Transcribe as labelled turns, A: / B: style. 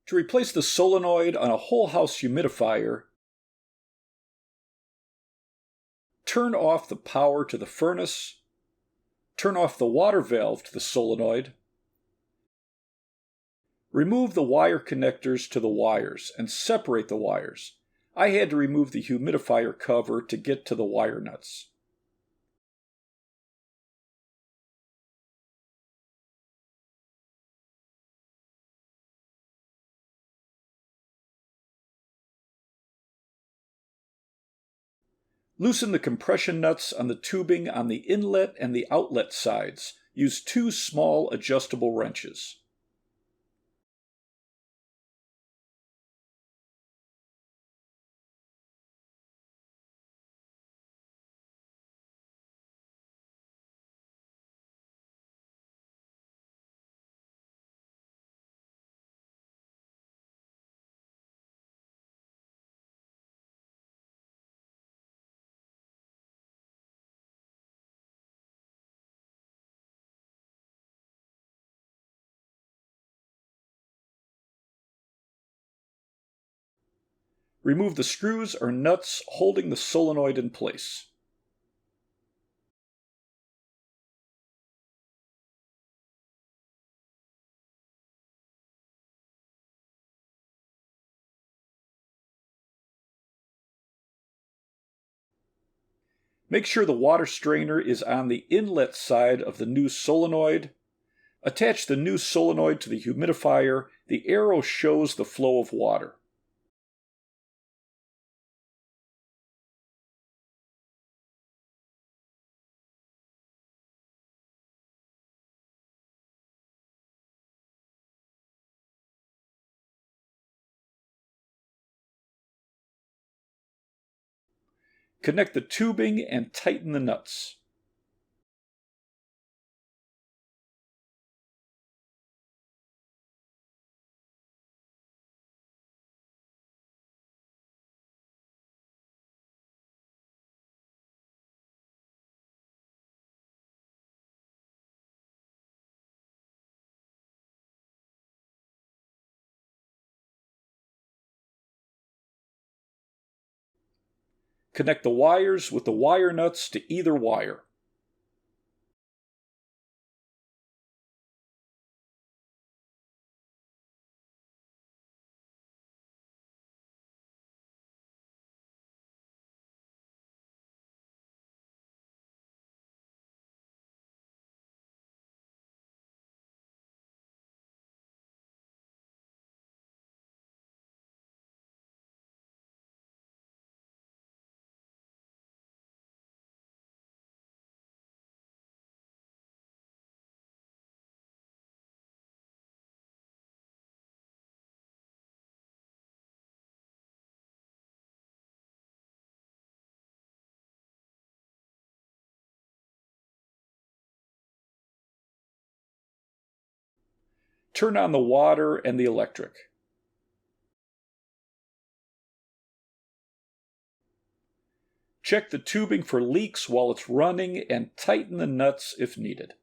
A: To replace the solenoid on a whole house humidifier, turn off the power to the furnace, turn off the water valve to the solenoid, remove the wire connectors to the wires and separate the wires. I had to remove the humidifier cover to get to the wire nuts. Loosen the compression nuts on the tubing on the inlet and the outlet sides. Use 2 small adjustable wrenches. Remove the screws or nuts holding the solenoid in place. Make sure the water strainer is on the inlet side of the new solenoid. Attach the new solenoid to the humidifier. The arrow shows the flow of water. Connect the tubing and tighten the nuts. Connect the wires with the wire nuts to either wire. Turn on the water and the electric. Check the tubing for leaks while it's running and tighten the nuts if needed.